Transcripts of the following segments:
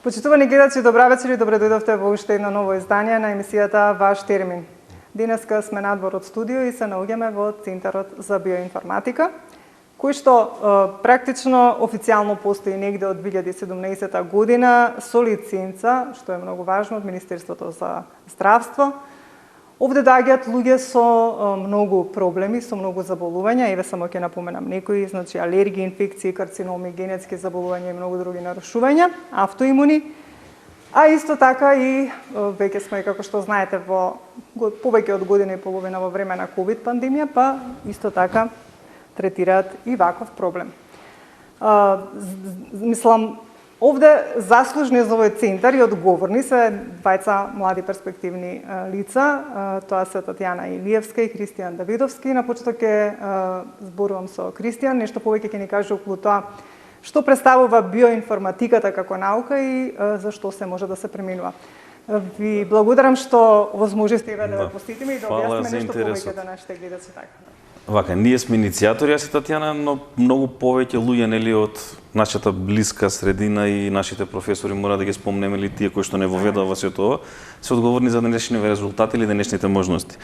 Почитувани гледачи, добра вечер и добре дојдовте во уште едно ново издание на емисијата Ваш термин. Денеска сме надвор од студио и се наоѓаме во Центарот за биоинформатика, кој што практично официјално постои негде од 2017 година со лиценца, што е многу важно, од Министерството за здравство. Овде доаѓаат луѓе со многу проблеми, со многу заболувања, еве само ќе напоменам некои, значи алергии, инфекции, карциноми, генетски заболувања и многу други нарушувања, автоимуни. А исто така и веќе сме, како што знаете, во повеќе од година и половина во време на ковид пандемија, па исто така третираат и ваков проблем. Мислам, овде заслужни за овој центар и одговорни се двајца млади перспективни лица, тоа се Татјана Илиевска и Христијан Давидовски. На почеток ќе зборувам со Христијан, нешто повеќе ќе ни каже околу тоа што представува биоинформатиката како наука и зашто се може да се применува. Ви благодарам што возможивте да ве посетиме и да објасниме нешто повеќе да нашите гледачи така. Вака, ние сме иницијатори, јас и Татјана, но многу повеќе луѓе нели од нашата блиска средина и нашите професори мора да ги спомнеме или тие кои што не воведува во сето ова, се одговорни за денешните резултати или денешните можности.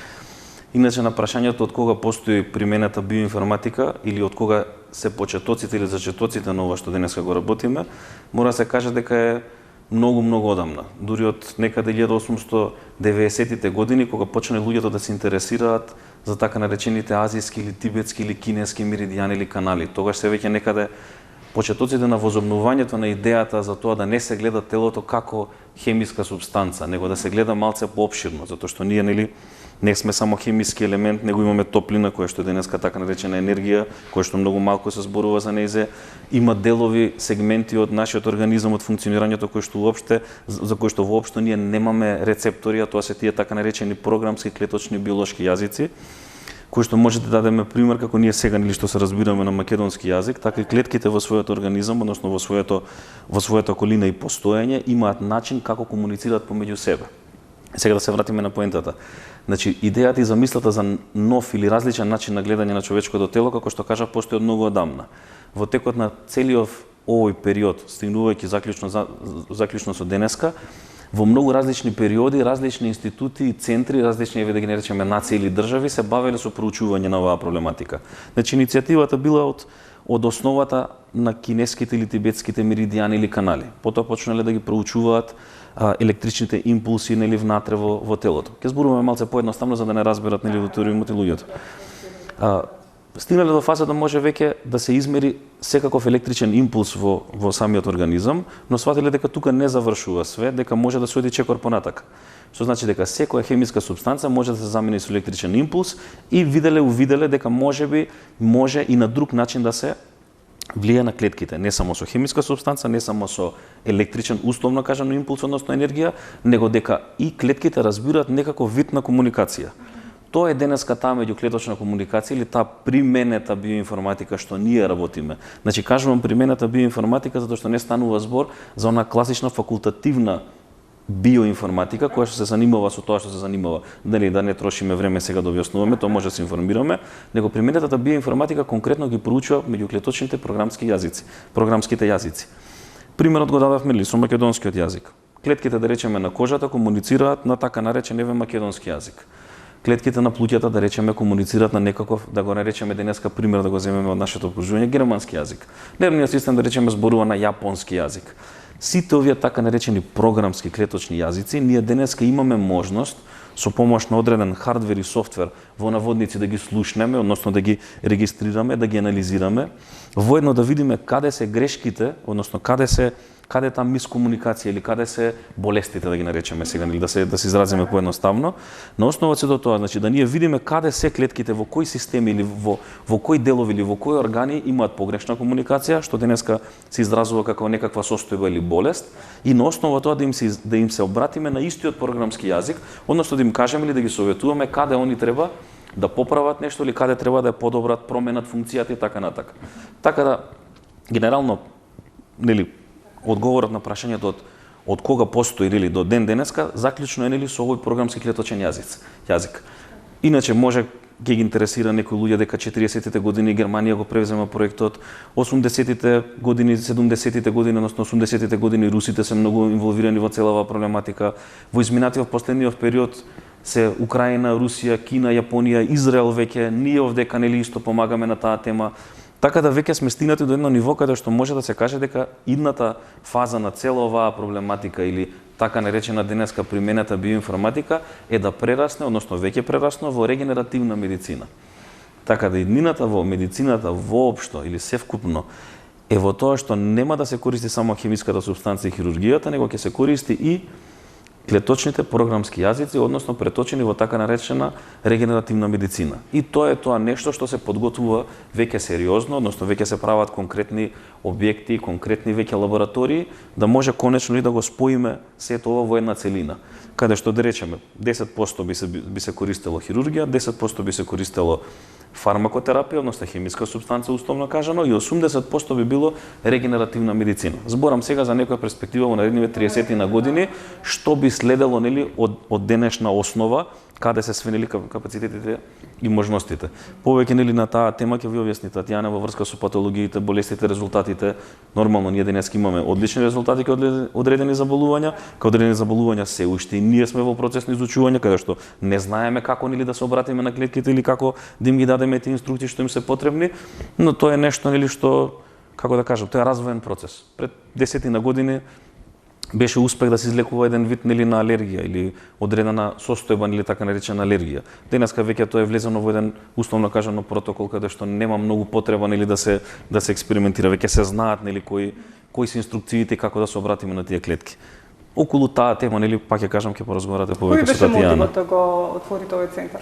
Иначе на прашањето од кога постои примената биоинформатика или од кога се почетоците или зачетоците на ова што денеска го работиме, мора да се каже дека е многу одамна. Дури од некаде 1890-тите години, кога почнале луѓето да се интересираат за така наречените азијски или тибетски или кинески меридијани или канали. Тогаш се веќе некаде почетоците на возобновувањето на идејата за тоа да не се гледа телото како хемиска субстанца, него да се гледа малце поопширно, затоа што ние нели не сме само хемиски елемент, него имаме топлина која што денеска така наречена енергија, која што многу малку се зборува за нејзе, има делови, сегменти од нашиот организам, од функционирањето за кои што воопшто ние немаме рецептори, а тоа се тие така наречени програмски клеточни биолошки јазици, кои што можете да дадеме пример како ние сега нели што се разбираме на македонски јазик, така и клетките во својот организам, односно во својата околина и постоење имаат начин како комуницираат помеѓу себе. Сега да се вратиме на поентата. Значи, идејата и замислата за нов или различен начин на гледање на човечкото тело, како што кажа, постои од многу одамна. Во текот на целиот овој период, стигнувајќи заклучно со денеска, во многу различни периоди, различни институти и центри, различни, да ги наречеме нации или држави, се бавеле со проучување на оваа проблематика. Значи, иницијативата била од основата на кинеските или тибетските меридијани или канали. Потоа почнале да ги проучуваат електричните импулси нели внатре во телото. Ќе зборуваме малце поедноставно за да не разберат нели аудиториумот и луѓето. Стигнале до фаза да може веќе да се измери секаков електричен импулс во самиот организам, но сватиле дека тука не завршува све, дека може да се оди чекор понатака. Што значи дека секоја хемиска супстанца може да се замени со електричен импулс и увиделе дека може и на друг начин да се влие на клетките, не само со хемиска субстанца, не само со електричен, условно кажано, импулс, односно енергија, него дека и клетките разбираат некаков вид на комуникација. Тоа е денеска таа меѓуклеточна комуникација или таа применета биоинформатика што ние работиме. Значи, кажувам применета биоинформатика затоа што не станува збор за она класична факултативна биоинформатика која што се занимава со тоа што се занимава. Дали да не трошиме време сега да објаснуваме, тоа може да се информираме, него применетата биоинформатика конкретно ги проучува меѓуклеточните програмските јазици. Примерот го дадавме ли со македонскиот јазик. Клетките, да речеме, на кожата комуницираат на така наречен македонски јазик. Клетките на плуќата, да речеме, комуницираат на некаков, да го наречеме денеска пример да го земеме од нашето окружување, германски јазик. Нервниот систем, да речеме, зборува на јапонски јазик. Сите овие така наречени програмски клеточни јазици, ние денеска имаме можност со помош на одреден хардвер и софтвер во наводници да ги слушнеме, односно да ги регистрираме, да ги анализираме, воедно да видиме каде се грешките, односно каде е таа мискомуникација или каде се болестите, да ги наречеме сега, или да се изразиме поедноставно. На основа се до тоа, значи да ние видиме каде се клетките, во кои системи или во кои делови или во кои органи имаат погрешна комуникација, што денеска се изразува како некаква состојба или болест, и на основа тоа да им се обратиме на истиот програмски јазик, односно да им кажеме или да ги советуваме каде они треба да поправат нешто или каде треба да ја подобрат, променат функцијата и така натака. Така да генерално нели одговорот на прашањето од кога постои или до ден денеска, заклучно е нели со овој програмски клеточен јазик. Иначе може ги интересира некои луѓе дека 40-тите години Германија го превзема проектот, 80-тите години, 70-тите години, односно 80-тите години русите се многу инволвирани во цела оваа проблематика. Во изминатиот последниот период се Украина, Русија, Кина, Јапонија, Израел веќе, ние овдека нели исто помагаме на таа тема. Така да веќе сме стигнати до едно ниво каде што може да се каже дека идната фаза на цела оваа проблематика или така наречена денеска применета биоинформатика е да прерасне, односно веќе прерасна во регенеративна медицина. Така да иднината во медицината воопшто или севкупно е во тоа што нема да се користи само хемиската супстанца и хирургијата, него ќе се користи и клеточните програмски јазици, односно преточени во така наречена регенеративна медицина. И тоа е тоа нешто што се подготвува веќе сериозно, односно веќе се прават конкретни објекти, конкретни веќе лаборатории, да може конечно и да го споиме сето ова во една целина. Каде што да речеме 10% би се користело хирургија, 10% би се користело фармакотерапија, односно хемиска супстанца условно кажано, и 80% би било регенеративна медицина. Зборам сега за некоја перспектива во наредните 30 на години, што би следело нели од денешна основа, каде се свенели капацитетите и можностите. Повеќе нели на таа тема ќе ви објасни Татјана во врска со патологиите, болестите, резултатите. Нормално ние денес имаме одлични резултати кај одредени заболувања, кај одредени заболувања се уште и ние сме во процес на изучување, каде што не знаеме како нели да се обратиме на клетките или како да им ги дадеме тие инструкции што им се потребни, но тоа е нешто нели што, како да кажам, тоа е развоен процес. Пред 10 на години беше успех да се излекува еден вид нели на алергија или одредена состојба или така наречена алергија. Денеска веќе тоа е влезено во еден условно кажано протокол каде што нема многу потреба нели да се експериментира, веќе се знаат нели кои се инструкциите и како да се обратиме на тие клетки. Околу таа тема нели пак ќе кажам ќе поразговарате повеќе со Татјана. Кој беше мотивот да го отворите овој центар?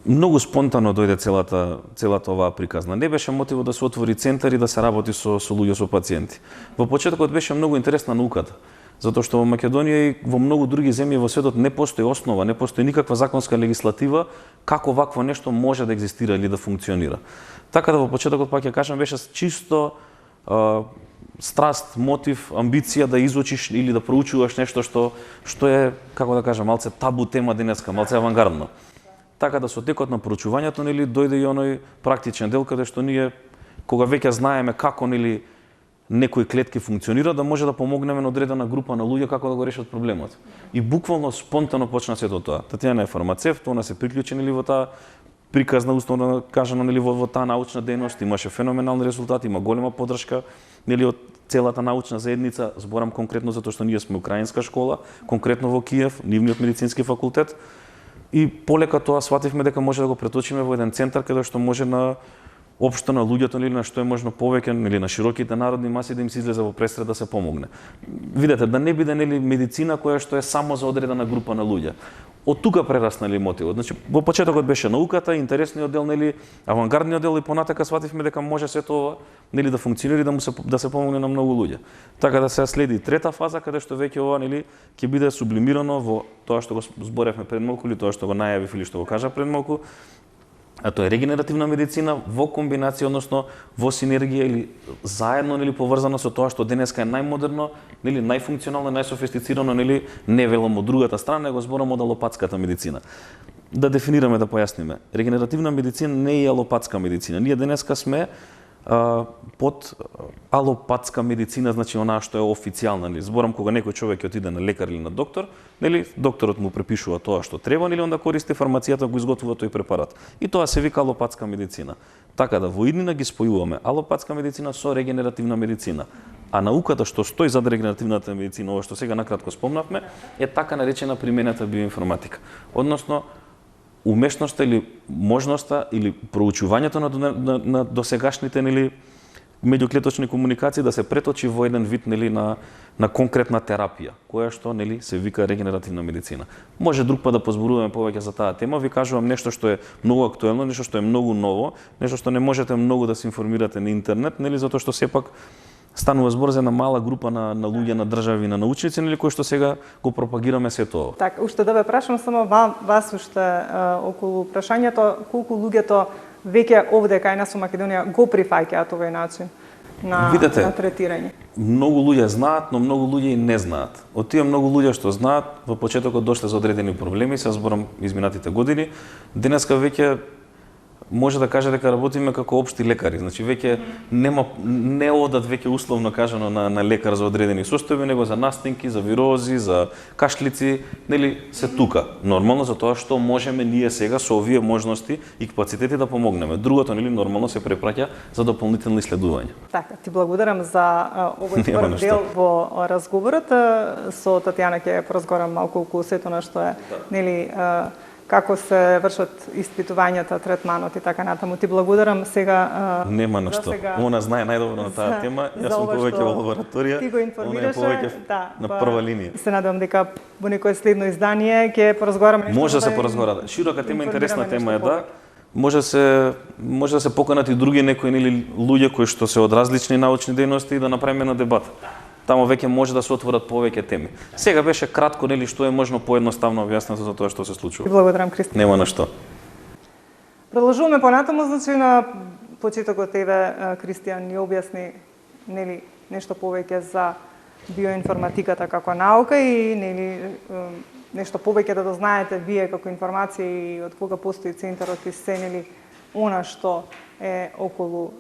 Многу спонтано дојде целата оваа приказна. Не беше мотивот да се отвори центар и да се работи со луѓе, со пациенти. Во почетокот беше многу интересна науката, затоа што во Македонија и во многу други земји во светот не постои основа, не постои никаква законска легислатива како вакво нешто може да екзистира или да функционира. Така да во почетокот пак ќе кажам беше чисто страст, мотив, амбиција да изучиш или да проучуваш нешто што е, како да кажам, малце табу тема денеска, малце авангардно. Така да со текот на проучувањето нели дојде и оној практичен дел каде што ние кога веќе знаеме како нели некои клетки функционира, да може да помогнеме на одредена група на луѓе како да го решат проблемот. И буквално спонтано почна сето тоа. Татјана е фармацевт, она се приклучи нели во таа приказна условно кажано нели во таа научна дејност, имаше феноменални резултати, има голема поддршка нели од целата научна заедница, зборам конкретно затоа што ние сме украинска школа, конкретно во Киев, нивниот медицински факултет. И полека тоа свативме дека може да го преточиме во еден центар каде што може на општо на луѓето или на што е можно повеќе или на широките народни маси да им се излезе во пресред да се помогне. Видете, да не биде нели медицина која што е само за одредена група на луѓе. Од тука прераснали мотивот. Значи во почетокот беше науката, интересниот дел нели, авангардниот дел и понатака свативме дека може сето ова нели да функционира и да се помогне на многу луѓе. Така да се следи трета фаза каде што веќе ова нели ќе биде сублимирано во тоа што го зборевме пред малку или тоа што го најавив или што го кажа пред малку. А тоа е регенеративна медицина во комбинација, односно во синергија или заедно нели поврзано со тоа што денеска е најмодерно, нели најфункционално, најсофистицирано, нели не велам од другата страна, го зборам од алопатската медицина. Да дефинираме, да појасниме. Регенеративна медицина не е алопатска медицина. Ние денеска сме под алопатска медицина, значи онаа што е официјална, нели зборам кога некој човек ќе отиде на лекар или на доктор, нели докторот му препишува тоа што треба, нели онда користи фармацијата го изготвува тој препарат. И тоа се вика алопатска медицина. Така да во иднина ги спојуваме алопатска медицина со регенеративна медицина. А науката што стои зад регенеративната медицина, ова што сега накратко спомнавме, е така наречена применета биоинформатика. Односно умешноста или можноста или проучувањето на досегашните нели меѓуклеточни комуникации да се преточи во еден вид нели на конкретна терапија, која што нели се вика регенеративна медицина. Може друг пат да позборуваме повеќе за таа тема, ви кажувам нешто што е многу актуелно, нешто што е многу ново, нешто што не можете многу да се информирате на интернет, нели затоа што сепак станува збор за една мала група на луѓе, на држави, на научници, нели кои што сега го пропагираме сето ова. Така, уште да ве прашам само вас уште околу прашањето колку луѓето веќе овде кај нас во Македонија го прифаќаат овој начин на третирање? Многу луѓе знаат, но многу луѓе и не знаат. Од тие многу луѓе што знаат, во почетокот дошле за одредени проблеми, се зборам изминатите години, денеска веќе може да каже дека работиме како општи лекари. Значи веќе не одат веќе условно кажано на лекар за одредени состојби, него за настинки, за вирози, за кашлици, нели се тука. Нормално за тоа што можеме ние сега со овие можности и капацитети да помогнеме. Другото нели нормално се препраќа за дополнителни исследувања. Така, ти благодарам за овој прв дел во разговорот. Со Татјана ќе поразговарам малку околу сето на што е нели како се вршат испитувањата, третманот и така натаму. Ти благодарам сега. Нема на што. Она знае најдобро на таа тема. Јас сум повеќе во лабораторија. Ти го информираше, на прва линија. Се надевам дека во некое следно издание ќе поразговараме нешто. Може да се поразговара. Широка тема, интересна тема е да. Може да се поканат и други некои нели луѓе кои што се од различни научни дејности и да направиме на дебата. Тамо веќе може да се отворат повеќе теми. Сега беше кратко, нели, што е можно поедноставно објаснето за тоа што се случува. Благодарам, Кристина. Нема на што. Продолжуваме понатаму, значи на почетокот тебе Кристијан ни објасни нели нешто повеќе за биоинформатиката како наука и нели нешто повеќе да знаете вие како информација и од кога постои центарот и се нели она што е околу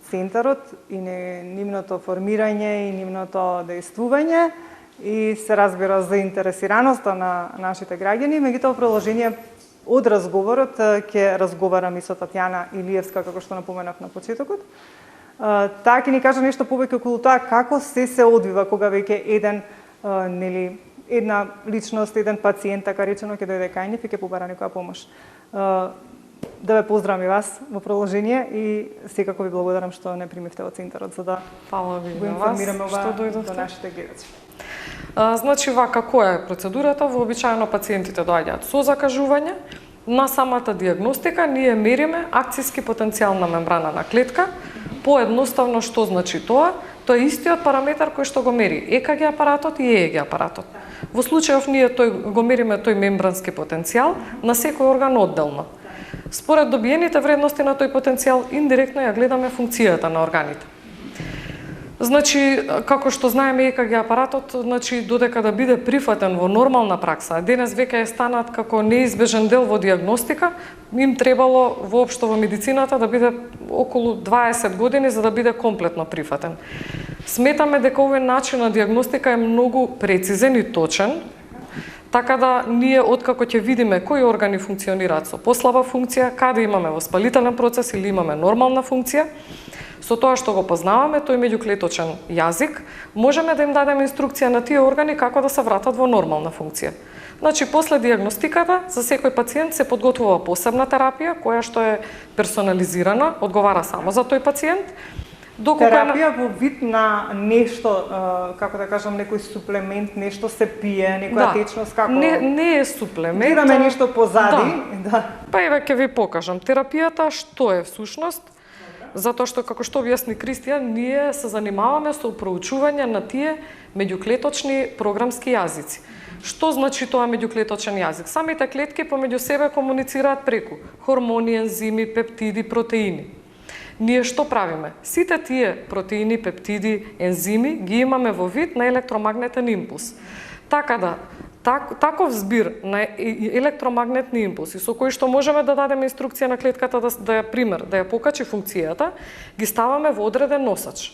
центарот и нивното формирање и нивното дејствување и се разбира заинтересираноста на нашите граѓани. Меѓутоа, во продолжение од разговорот ќе разговарам и со Татјана Илиевска, како што напоменав на почетокот. Таа ќе ни каже нешто повеќе околу тоа како се одвива кога веќе една личност, еден пациент, така речено, ќе дојде кај нив и ќе побара некоја помош. Да ве поздравам и вас во продолжение и секако ви благодарам што не примивте во центарот за да го информираме што до нашите гледачи. Значи, како е процедурата? Вообичаено пациентите доаѓаат со закажување. На самата диагностика ние мериме акцијски потенцијал на мембрана на клетка. Поедноставно што значи тоа? Тоа е истиот параметар кој што го мери ЕКГ апаратот и ЕЕГ апаратот. Во случајов ние го мериме тој мембрански потенцијал на секој орган одделно. Според добиените вредности на тој потенцијал, индиректно ја гледаме функцијата на органите. Значи, како што знаеме ЕКГ апаратот, значи додека да биде прифатен во нормална пракса, денес веќе е станат како неизбежен дел во диагностика, им требало воопшто во медицината да биде околу 20 години за да биде комплетно прифатен. Сметаме дека овој начин на диагностика е многу прецизен и точен, така да ние откако ќе видиме кои органи функционираат со послаба функција, каде имаме воспалителен процес или имаме нормална функција, со тоа што го познаваме, тој меѓуклеточен јазик, можеме да им дадеме инструкција на тие органи како да се вратат во нормална функција. Значи, после диагностиката, за секој пациент се подготвува посебна терапија, која што е персонализирана, одговара само за тој пациент. Терапија во вид на нешто, како да кажам, некој суплемент, нешто се пие, некоја течност, како... Не е суплемент. Дираме нешто позади. Да. Па еве ќе ви покажам. Терапијата што е всушност? Затоа што, како што објасни Кристијан, ние се занимаваме со проучување на тие меѓуклеточни програмски јазици. Што значи тоа меѓуклеточен јазик? Самите клетки помеѓу себе комуницираат преку хормони, ензими, пептиди, протеини. Ние што правиме? Сите тие протеини, пептиди, ензими ги имаме во вид на електромагнетен импулс. Така да, таков збир на електромагнетни импулси со кои што можеме да дадеме инструкција на клетката да ја пример, да ја покачи функцијата, ги ставаме во одреден носач.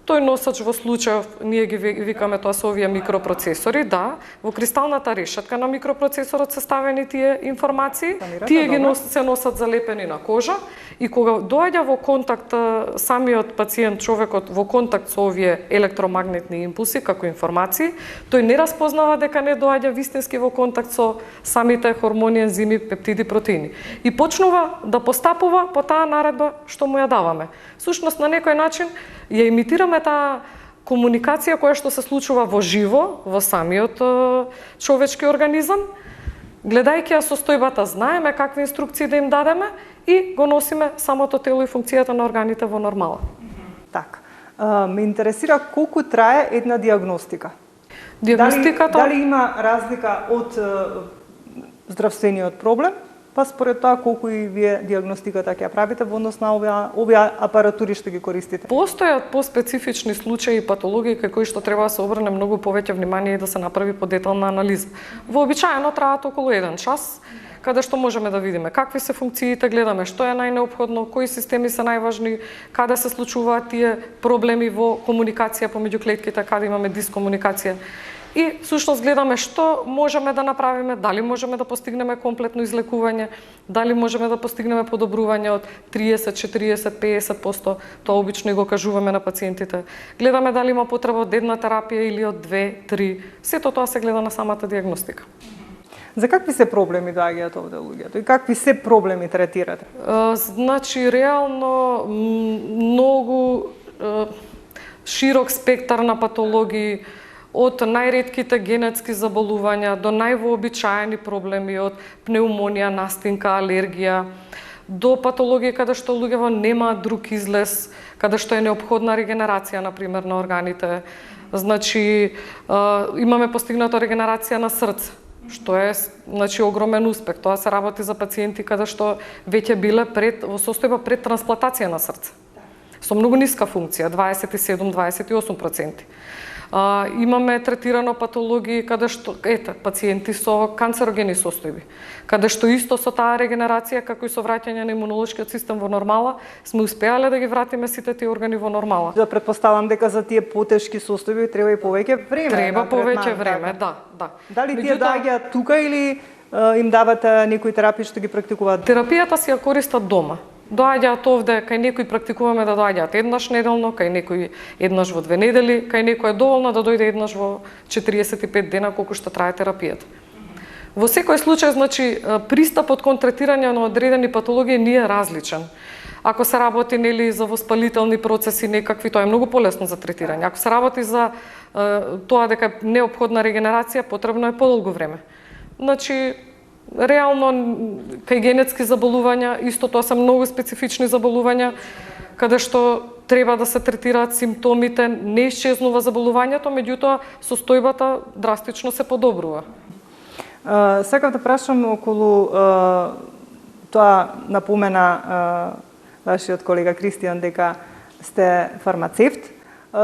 Тој носач во случајов, ние ги викаме тоа со овие микропроцесори, да, во кристалната решетка на микропроцесорот се ставени тие информации, тие ги се носат залепени на кожа и кога доаѓа во контакт самиот пациент, човекот во контакт со овие електромагнетни импулси како информации, тој не распознава дека не доаѓа вистински во контакт со самите хормони, ензими, пептиди, протеини. И почнува да постапува по таа наредба што му ја даваме. Сушност на некој начин ја имитираме таа комуникација која што се случува во живо, во самиот човечки организам. Гледајќи ја состојбата, знаеме какви инструкции да им дадеме и го носиме самото тело и функцијата на органите во нормала. Така. Ме интересира колку трае една диагностика. Диагностиката... Дали има разлика од здравствениот проблем па според тоа колку и вие диагностиката ќе ја правите во однос на овие апаратури што ги користите? Постојат поспецифични случаи и патологии кај кои што треба да се обрне многу повеќе внимание и да се направи подетална анализа. Вообичаено траат околу 1 час, каде што можеме да видиме какви се функциите, гледаме што е најнеопходно, кои системи се најважни, каде се случуваат тие проблеми во комуникација помеѓу клетките, каде имаме дискомуникација. И всушност гледаме што можеме да направиме, дали можеме да постигнеме комплетно излекување, дали можеме да постигнеме подобрување од 30, 40, 50%, тоа обично и го кажуваме на пациентите. Гледаме дали има потреба од една терапија или од 2, 3. Сето тоа се гледа на самата диагностика. За какви се проблеми доаѓаат овде луѓето и какви се проблеми третирате? Значи, реално многу широк спектар на патологии, од најретките генетски заболувања до највообичаени проблеми, од пнеумонија, настинка, алергија, до патологии каде што луѓето немаат друг излез, каде што е неопходна регенерација, например, на органите. Значи, имаме постигната регенерација на срце, што е огромен успех. Тоа се работи за пациенти каде што веќе биле во состојба пред трансплантација на срце. Со многу ниска функција, 27-28%. Имаме третирано патологии каде што пациенти со канцерогени состојби, каде што исто со таа регенерација како и со враќање на имунолошкиот систем во нормала, сме успеале да ги вратиме сите тие органи во нормала. Да предпоставам дека за тие потешки состојби треба и повеќе време. Треба повеќе време, да. Дали тие доаѓаат тука или им давате некои терапии што ги практикуваат? Терапијата си ја користат дома. Доаѓаат овде, кај некои практикуваме да доаѓаат еднаш неделно, кај некои еднаш во 2 недели, кај некој е доволно да дојде еднаш во 45 дена колку што трае терапијата. Во секој случај, значи, пристапот кон третирање на одредени патологии не е различен. Ако се работи за воспалителни процеси некакви, тоа е многу полесно за третирање. Ако се работи за тоа дека е неопходна регенерација, потребно е подолго време. Значи, реално, кај генетски заболувања, исто тоа се многу специфични заболувања, каде што треба да се третираат симптомите, не исчезнува заболувањето, меѓутоа состојбата драстично се подобрува. Сакам да прашам околу тоа напомена вашиот колега Кристијан дека сте фармацевт.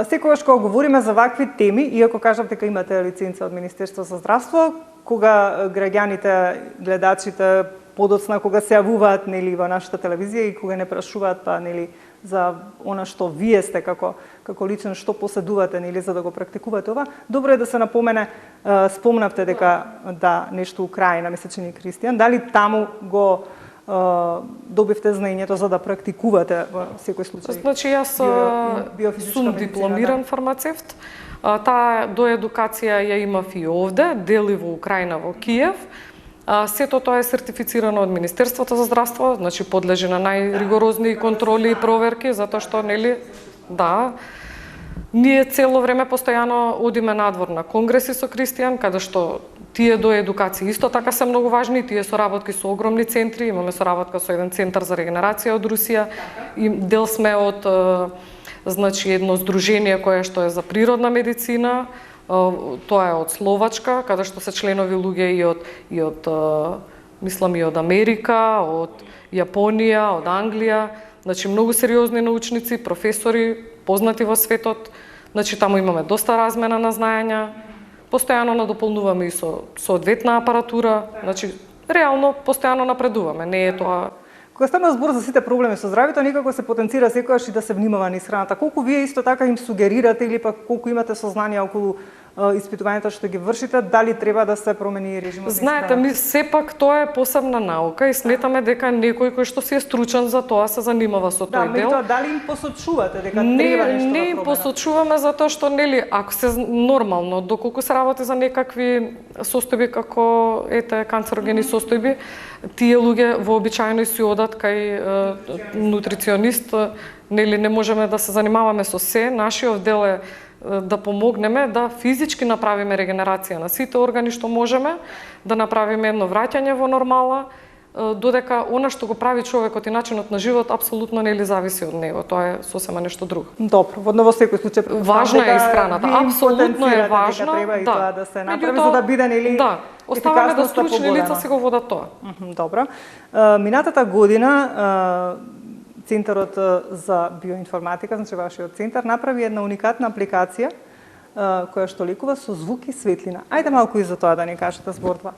Секогаш кога говориме за вакви теми, иако кажам дека имате лиценца од Министерство за здравство, кога граѓаните, гледачите подоцна кога се јавуваат во нашата телевизија и кога не прашуваат за она што вие сте како лично што поседувате за да го практикувате ова, добро е да се напомене, спомнавте дека нешто Украина, мисля че ни Кристијан, дали таму го добивте знаењето за да практикувате во секој случај? Значи, јас сум дипломиран фармацевт. Таа доедукација ја имав и овде, дел и во Украина, во Киев. Сето тоа е сертифицирано од Министерството за здравство, значи подлежи на најригорозни контроли и проверки, затоа што, ние цело време постојано одиме надвор на конгреси со Кристијан, каде што тие доедукации исто така се многу важни, тие соработки со огромни центри, имаме соработка со еден центар за регенерација од Русија, и дел сме од едно здружение кое што е за природна медицина, тоа е од Словачка, каде што се членови луѓе и од Америка, од Јапонија, од Англија, значи многу сериозни научници, професори, познати во светот, значи таму имаме доста размена на знаења, постојано надополнуваме и со соодветна апаратура, значи реално постојано напредуваме, не е тоа. Кога стана збор за сите проблеми со здравјето, некако се потенцира секогаш и да се внимава низ храната. Колку вие исто така им сугерирате или пак колку имате сознание околу испитувањата што ги вршите, дали треба да се промени режимот? Знаете, ми сепак тоа е посебна наука и сметаме дека некој кој што си е стручен за тоа се занимава со тој дел. Да, дали им посочувате дека треба нешто да променат? Не им посочуваме затоа што ако се нормално, доколку се работи за некакви состојби како канцерогени состојби, тие луѓе вообичаено си одат кај нутриционист, не можеме да се занимаваме со се. Нашиот дел е да помогнеме да физички направиме регенерација на сите органи што можеме, да направиме едно враќање во нормала, додека она што го прави човекот и начинот на живот апсолутно не ли зависи од него, тоа е сосема нешто друго. Добро, во секој случај важна е и страната, апсолутно е важно, треба и тоа да се направи за да биде нели да, оставаме да стручни лица си го водат тоа. Добро. Минатата година Центарот за биоинформатика, значи вашиот центар, направи една уникатна апликација која што ликува со звук и светлина. Ајде малку и за тоа да ни кажете збор два.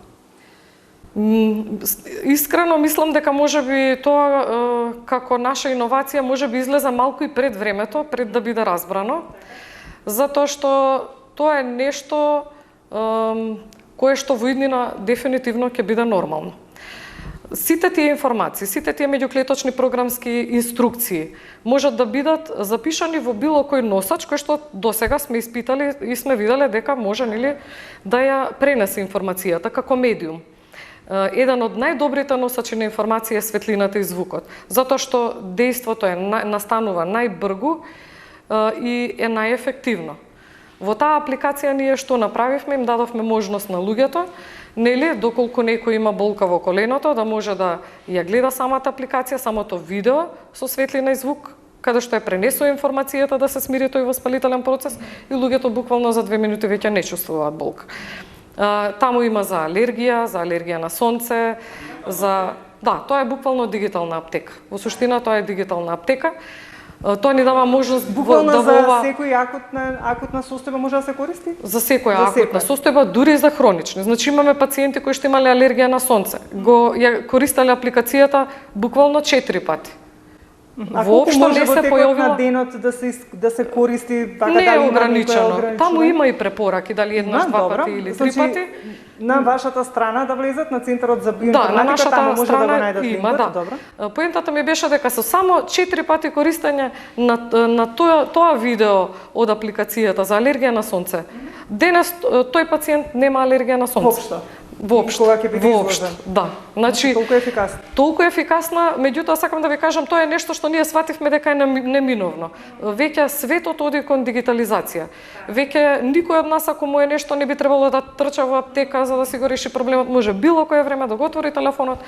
Искрено мислам дека можеби тоа како наша иновација можеби излезе малку и пред времето, пред да биде разбрано, затоа што тоа е нешто кое што во иднина дефинитивно ќе биде нормално. Сите тие информации, сите тие меѓуклеточни програмски инструкции можат да бидат запишани во било кој носач кој што досега сме испитали и сме виделе дека може нели да ја пренесе информацијата како медиум. Еден од најдобрите носачи на информација е светлината и звукот, затоа што дејството настанува најбргу и е најефективно. Во таа апликација ние што направивме, им дадовме можност на луѓето, нели, доколку некој има болка во коленото, да може да ја гледа самата апликација, самото видео со светлина и звук, каде што е пренесува информацијата да се смири тој воспалителен процес и луѓето буквално за 2 минути веќе не чувствуваат болка. Таму има за алергија на сонце, тоа е буквално дигитална аптека. Во суштина тоа е дигитална аптека. Тоа ни дава можност буквално да за секој акутна состојба може да се користи? За секоја акутна состојба, дури и за хронични. Значи имаме пациенти кои што имале алергија на сонце. Ја користеле апликацијата буквално 4 пати. А колку може во текот на денот да се користи? Не е ограничено. Таму има и препораки, дали еднаш, 2 пати или 3 пати. На вашата страна да влезат на Центарот за биоинформатика, на нашата таму може страна да го најдат има, линкот, добро. Поентата ми беше дека со само 4 пати користење на тоа видео од апликацијата за алергија на сонце, денес тој пациент нема алергија на сонце. Воопшто. Кога ќе биде изложен. Да. Значи толку ефикасна. Толку ефикасна, меѓутоа сакам да ви кажам, тоа е нешто што ние свативме дека е неминовно. Веќе светот оди кон дигитализација. Веќе никој од нас ако му е нешто не би требало да трча во аптека за да си го реши проблемот, може било кое време да го отвори телефонот,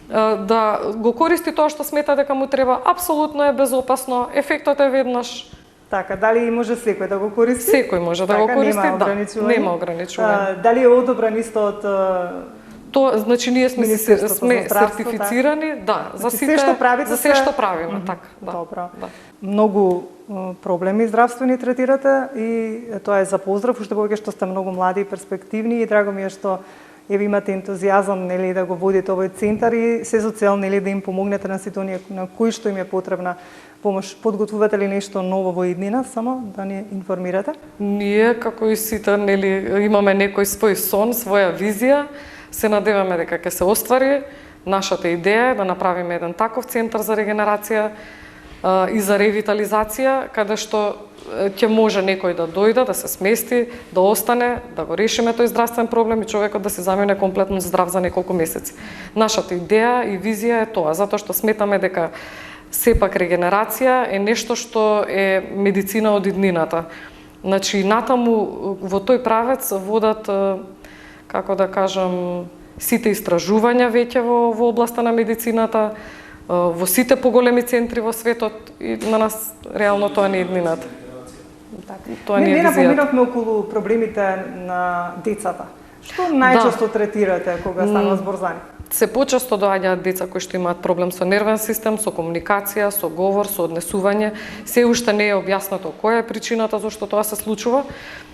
да го користи тоа што смета дека му треба, апсолутно е безопасно, ефектот е веднаш. Така, дали може секој да го користи? Секој може да го користи, нема ограничување. Дали е одобрен исто од тоа, значи ние сме сертифицирани, за сите, за се што правиме, така, Добро. Многу проблеми здравствени третирате и тоа е за поздрав, уште повеќе што сте многу млади и перспективни и драго ми е што ви имате ентузијазам нели да го водите овој центар и се со цел нели да им помогнете на сите оние на кои што им е потребна помош. Подготвувате ли нешто ново во иднина, само да ни информирате? Ние како и сите нели имаме некој свој сон, своја визија, се надеваме дека ќе се оствари. Нашата идеја е да направиме еден таков центар за регенерација и за ревитализација, каде што ќе може некој да дојде, да се смести, да остане, да го решиме тој здравствен проблем и човекот да се замине комплетно здрав за неколку месеци. Нашата идеја и визија е тоа, затоа што сметаме дека сепак регенерација е нешто што е медицина од иднината. Значи, натаму во тој правец водат, како да кажам, сите истражувања веќе во областа на медицината, во сите поголеми центри во светот и на нас реално тоа не е иднината. Тоа не е визијата. Не напоминавме околу проблемите на децата. Што најчесто третирате кога станува збор за нив? Се почесто доаѓаат деца кои што имаат проблем со нервен систем, со комуникација, со говор, со однесување. Се уште не е објаснато која е причината зашто тоа се случува.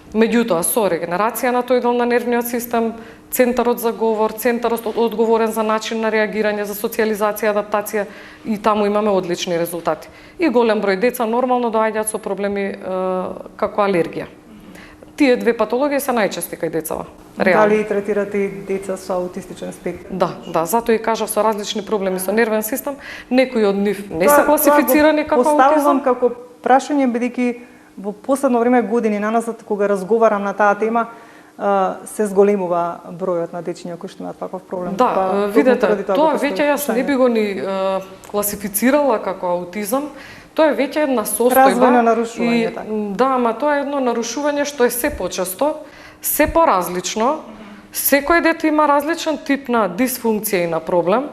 Меѓутоа, со регенерација на тој дел на нервниот систем, центарот за говор, центарот одговорен за начин на реагирање, за социјализација, адаптација и таму имаме одлични резултати. И голем број деца нормално доаѓаат со проблеми како алергија. Тие две патологии се најчести кај децава. Дали третирате и деца со аутистичен спектар? Да, затоа и кажав со различни проблеми со нервен систем, некои од нив не се класифицирани како аутизам. Поставувам како прашање бидејќи во последно време години наназад кога разговарам на таа тема се зголемува бројот на дечиња кои што имаат таков проблем. Да, видете, тоа веќе јас не би го ни класифицирала како аутизам. Тоа е веќе една состојба. Развојно нарушување, така. Да, ама тоа е едно нарушување што е се почесто, се поразлично, Секој дете има различен тип на дисфункција и на проблем.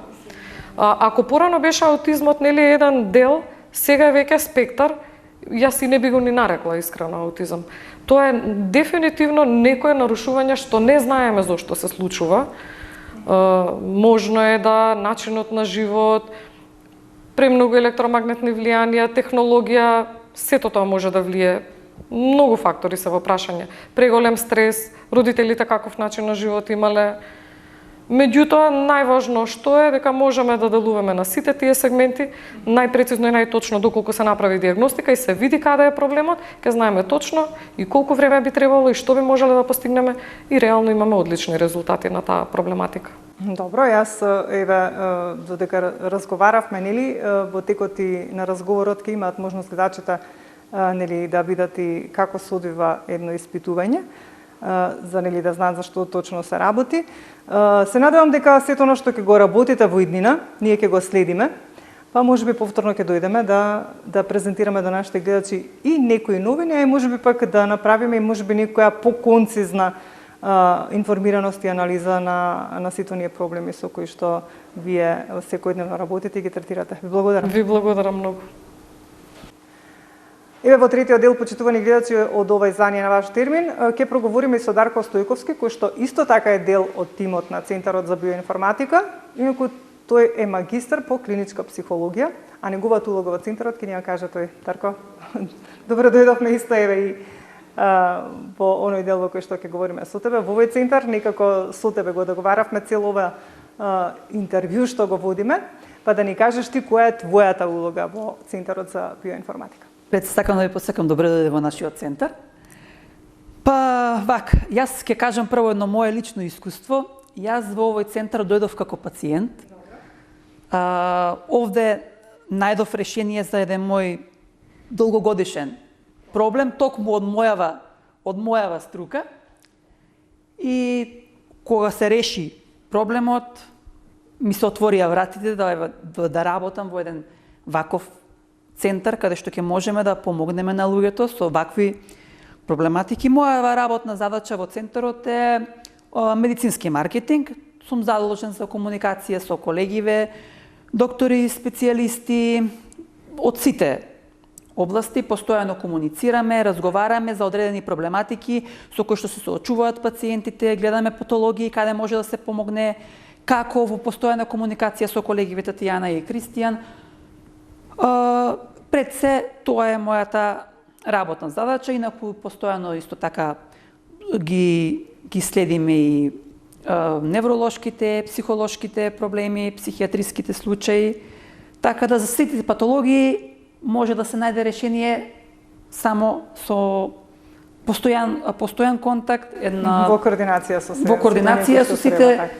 Ако порано беше аутизмот нели еден дел, сега е веќе спектар, јас и не би го ни нарекла искрено аутизам. Тоа е дефинитивно некое нарушување што не знаеме зошто се случува. Можно е да начинот на живот, премногу електромагнетни влијанија, технологија, сето тоа може да влие. Многу фактори се во прашање. Преголем стрес, родителите каков начин на живот имале. Меѓутоа, најважно што е дека можеме да делуваме на сите тие сегменти, најпрецизно и најточно доколку се направи диагностика и се види каде е проблемот, ќе знаеме точно и колку време би требало и што би можеле да постигнеме и реално имаме одлични резултати на таа проблематика. Добро, јас додека разговаравме, нели, во текот и на разговорот ќе имаат можност гледачите нели да видат и како се одвива едно испитување, за нели да знаат за што точно се работи. Се надевам дека сето оно што ќе го работите во иднина, ние ќе го следиме, па можеби повторно ќе дојдеме да презентираме до нашите гледачи и некои новини, а и можеби пак да направиме и можеби некоја поконцизна информираност и анализа на сите оние проблеми со кои што вие секојдневно работите и ги третирате. Ви благодарам. Ви благодарам многу. Еве во третиот дел, почитувани гледачи, од ова издание на Ваш термин, ќе проговориме со Дарко Стојковски, кој што исто така е дел од тимот на Центарот за биоинформатика, инаку тој е магистар по клиничка психологија, а неговата улога во Центарот ќе ни ја каже тој. Дарко, добро дојдовме исто еве и во оној дел во кој што ќе говориме со тебе. Во овој центар некако со тебе го договаравме цел ова интервју што го водиме, па да ни кажеш ти која е твојата улога во Центарот за биоинформатика. Пред сакам да ви посакам добре дојде во нашиот центар. Па, јас ќе кажам прво едно мое лично искуство. Јас во овој центар дојдов како пациент. Овде најдов решение за еден мој долгогодишен проблем, токму од мојава струка. И кога се реши проблемот, ми се отворија вратите да работам во еден ваков центар каде што ќе можеме да помогнеме на луѓето со вакви проблематики. Моја работна задача во центарот е медицински маркетинг. Сум задолжен за комуникација со колегиве, доктори, специјалисти од сите области. Постојано комуницираме, разговараме за одредени проблематики со кои што се соочуваат пациентите, гледаме патологии каде може да се помогне, како во постојана комуникација со колегиве Татјана и Кристијан. Пред се, тоа е мојата работна задача, инаку постојано исто така ги следиме и невролошките, психолошките проблеми, психијатриските случаи, така да за сите патологии може да се најде решение само со постојан контакт, во координација со сите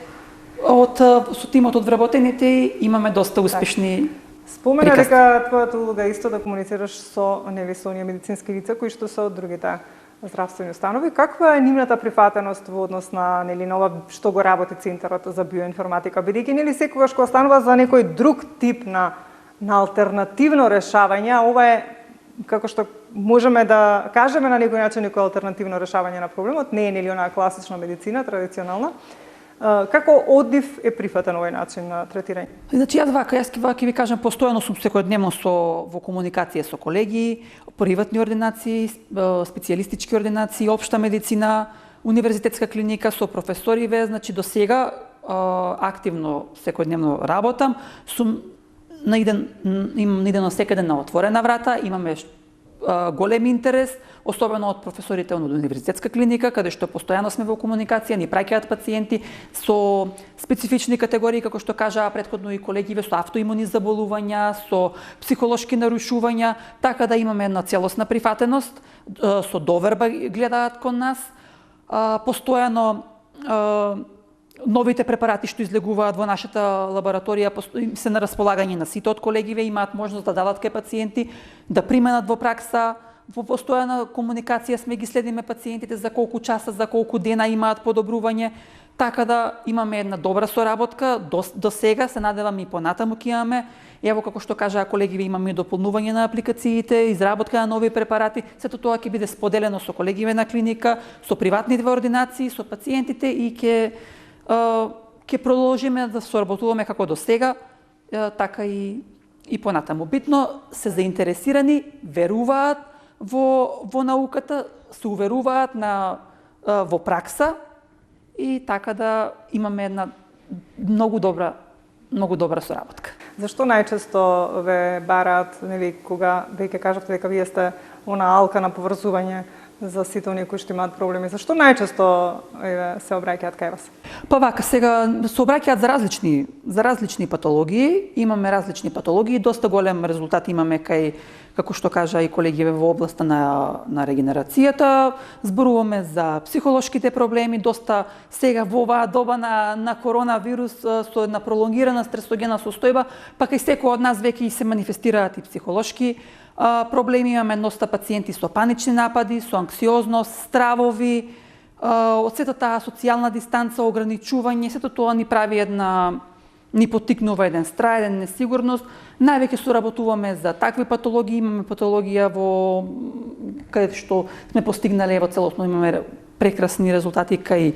со тимот од вработените имаме доста успешни. Спомена дека твојата улога е исто да комуницираш со оние медицински лица кои што се од другите здравствени установи. Каква е нивната прифатеност во однос на ова што го работи Центарот за биоинформатика, бидејќи секогаш кога станува за некој друг тип на алтернативно решавање, ова е како што можеме да кажеме на некој начин некој алтернативно решавање на проблемот, не е онаа класична медицина, традиционална. Како оддив е прифатен овој начин на третирање? Значи, јас ќе ви кажам, постојано сум секојдневно во комуникација со колеги, приватни ординации, специјалистички ординации, општа медицина, универзитетска клиника, со професориве. Значи, до сега активно секојдневно работам. Сум наидено секаде на отворена врата, имаме голем интерес, особено од професорите од универзитетска клиника, каде што постојано сме во комуникација, ни праќаат пациенти со специфични категории, како што кажаа претходно и колегиве, со автоимуни заболувања, со психолошки нарушувања, така да имаме една целосна прифатеност, со доверба гледаат кон нас. Постојано новите препарати што излегуваат во нашата лабораторија се на располагање на сите од колегиве, имаат можност да дадат кај пациенти, да применат во пракса. Во постојана комуникација сме ги следиме пациентите за колку часа, за колку дена имаат подобрување. така да имаме една добра соработка до сега, се надевам и понатаму ќе имаме. Ево, како што кажаа колегиве, имаме и дополнување на апликациите, изработка на нови препарати, сето тоа ќе биде споделено со колегиве на клиника, со приватните ординации, со пациентите и ќе продолжиме да соработуваме како до сега, така и понатаму. Битно се заинтересирани, веруваат во науката, се уверуваат во пракса и така да имаме една многу добра соработка. Зашто најчесто ве бараат, нели, кога веќе кажавте дека вие сте она алка на поврзување за сите оние кои што имаат проблеми? Зашто најчесто се обраќаат кај вас? Па вака, сега се обраќаат за различни патологии. Имаме различни патологии, доста голем резултат имаме кај, како што кажа и колегиве, во областа на регенерацијата. Зборуваме за психолошките проблеми, доста сега во оваа доба на коронавирус со една пролонгирана стресогена состојба, па кај секој од нас веќе се манифестираат и психолошки проблеми. Имаме доста пациенти со панични напади, со анксиозност, стравови, од сета таа социјална дистанца, ограничување, сето тоа ни поттикнува еден страх, еден несигурност. Највеќе соработуваме за такви патологии, имаме патологија каде што сме постигнале целосно, имаме прекрасни резултати кај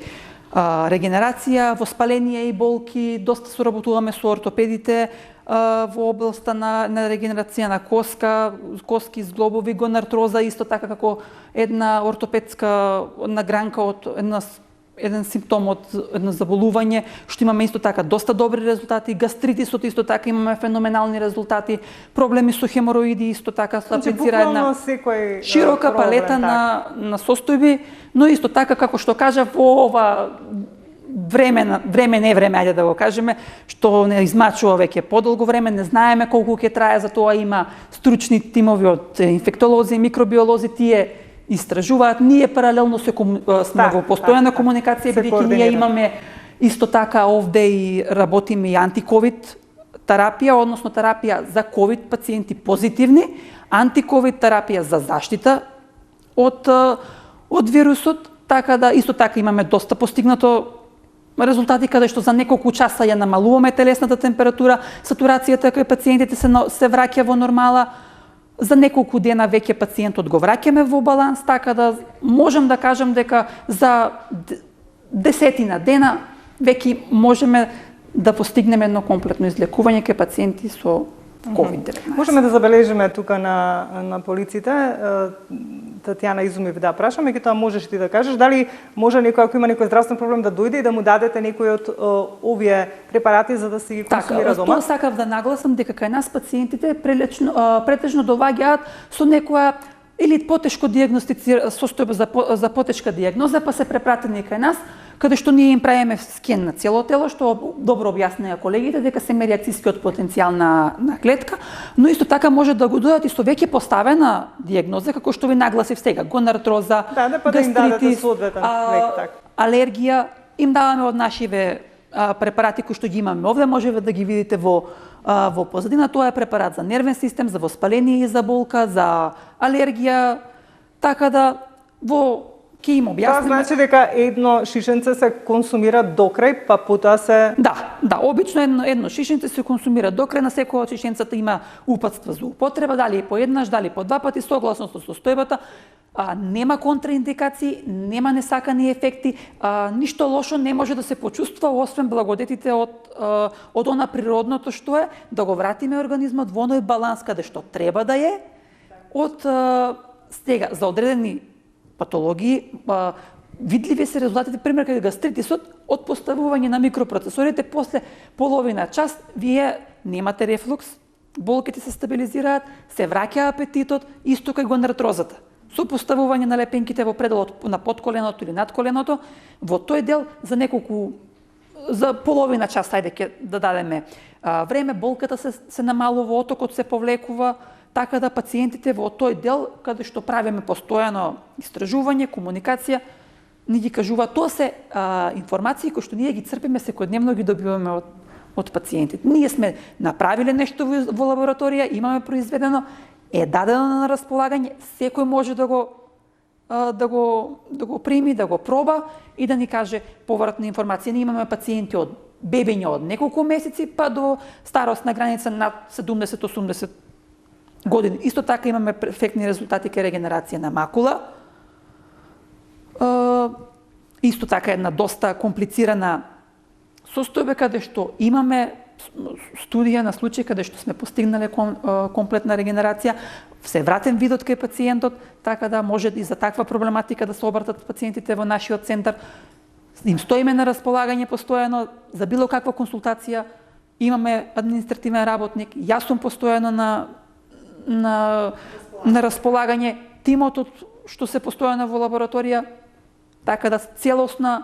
регенерација, воспаление и болки, доста соработуваме со ортопедите во областа на регенерација на коски, зглобови, гонартроза, исто така како една ортопедска награнка од еден симптом од едно заболување, што имаме исто така доста добри резултати, гастритисот исто така имаме феноменални резултати, проблеми со хемороиди исто така се аплицира една широка палета на состојби, но исто така како што кажа во ова време, ајде да го кажеме, што не измачува веќе подолго време, не знаеме колку ќе трае, за тоа има стручни тимови од инфектолози, микробиолози, тие истражуваат. Ние паралелно сме во постојана комуникација, бидејќи ние имаме исто така овде и работиме и антиковид терапија, односно терапија за ковид пациенти позитивни, антиковид терапија за заштита од вирусот, така да исто така имаме доста постигнато резултати каде што за неколку часа ја намалуваме телесната температура, сатурацијата кај пациентите се враќа во нормала. За неколку дена веќе пациентот го враќаме во баланс, така да можам да кажам дека за 10 дена веќе можеме да постигнеме едно комплетно излекување кај пациенти со COVID-19. Можеме да забележиме тука на полиците, Татјана изумив да прашам, меѓутоа можеш ти да кажеш дали може некој, ако има некој здравствен проблем, да дојде и да му дадете некој од овие препарати за да си ги консумира дома? Тоа сакав да нагласам дека кај нас пациентите претежно доаѓаат со некоја или потешко состојба за потешка дијагноза, па се препратени кај нас, каде што ние им правиме скен на цело тело, што добро објаснија колегите дека се мери акцискиот потенцијал на клетка, но исто така може да го дојдат и со веќе поставена дијагноза, како што ви нагласив сега, гонартроза, гастритис, алергија, им даваме од нашиве препарати кои што ги имаме овде, можете да ги видите во позадина. Тоа е препарат за нервен систем, за воспаление и за болка, за алергија, така да ќе им објасниме. Тоа значи дека едно шишенце се консумира до крај, па потоа се... Да, обично едно шишенце се консумира до крај, на секој од шишенцата има упатства за употреба, дали по еднаш, дали по два пати, согласно со состојбата. Нема контраиндикации, нема несакани ефекти, ништо лошо не може да се почувствува, освен благодетите од она природното што е, да го вратиме организмот во оној баланс каде што треба да е, од сега, за одредени патологии, видливи се резултатите, пример кај гастритисот, од поставување на микропроцесорите, после половина час, вие немате рефлукс, болките се стабилизираат, се враќа апетитот, исто кај гонартрозата. Со поставување на лепенките во пределот на подколеното или над коленото, во тој дел за половина час, ајде да дадеме време, болката се намалува, отокот се повлекува, така да пациентите во тој дел, каде што правиме постојано истражување, комуникација, ни ги кажува, тоа се информации кои што ние ги црпиме секојдневно, ги добиваме од пациентите. Ние сме направиле нешто во лабораторија, имаме произведено, е дадено на располагање, секој може да го да го прими, да го проба и да ни каже повратна информација. Ние имаме пациенти од бебења од неколку месеци па до старосна граница над 70-80 години. Исто така имаме перфектни резултати кај регенерација на макула. Исто така една доста комплицирана состојба каде што имаме студија на случаи каде што сме постигнале комплетна регенерација, всевратен видот кај пациентот, така да може и за таква проблематика да се обратат пациентите во нашиот центар. Им стоиме на располагање постојано за било каква консултација. Имаме административен работник, јас сум постојано на располагање, тимот што се постојано во лабораторија, така да целосна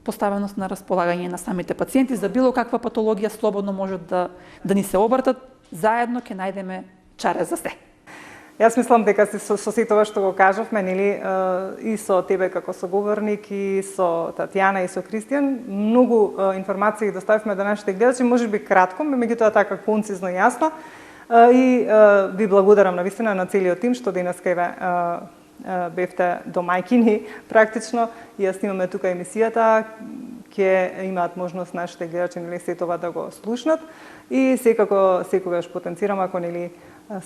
поставеност на располагање на самите пациенти за било каква патологија слободно можат да ни се обратат, заедно ќе најдеме чаре за се. Јас мислам дека со сите тоа што го кажавме, нели, и со тебе како соговорник, и со Татјана, и со Кристијан, многу информации ги доставивме до нашите гледачи, можеби кратко, меѓутоа така концизно и јасно. И ви благодарам навистина на целиот тим што денеска бевте домајкини практично. Ја снимаме тука емисијата, ќе имаат можност нашите гледачи нели се тоа да го слушнат и секако секогаш потенцирам ако нели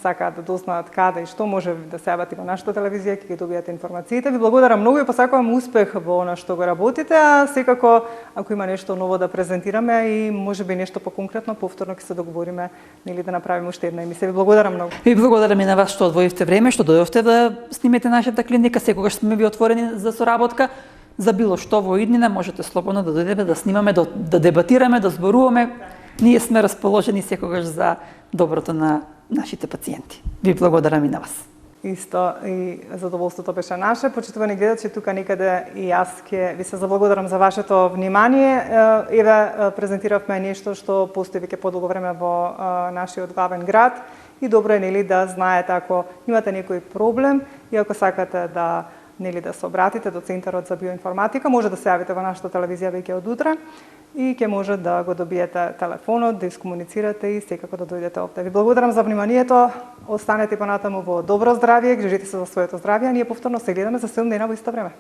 сакаат да дознаат каде и што може да се јават и во нашата телевизија, ќе ги добијате информациите. Ви благодарам многу и посакувам успех во она што го работите, а секако ако има нешто ново да презентираме и можеби нешто поконкретно, повторно ќе се договориме нели да направиме уште една емисија. Ви благодарам многу. Ви благодарам и на вас што одвоивте време, што дојдовте да снимете нашата клиника. Секогаш сме ви отворени за соработка. За било што во иднина можете слободно да дојдете да снимаме, да дебатираме, да зборуваме. Ние сме расположени секогаш за доброто на нашите пациенти. Ви благодарам и на вас. Исто и задоволството беше наше. Почитувани гледачи, тука некаде и јас ќе ви се заблагодарам за вашето внимание. Еве презентиравме нешто што постои веќе подолго време во нашиот главен град и добро е нели да знаете ако имате некој проблем и ако сакате да да се обратите до Центарот за биоинформатика, може да се јавите во нашата телевизија веќе од утре и ќе може да го добиете телефонот, да искомуницирате и секако да дојдете овде. Ви благодарам за вниманието. Останете понатаму во добро здравје, грижите се за своето здравје, а ние повторно се гледаме за 7 дена во исто време.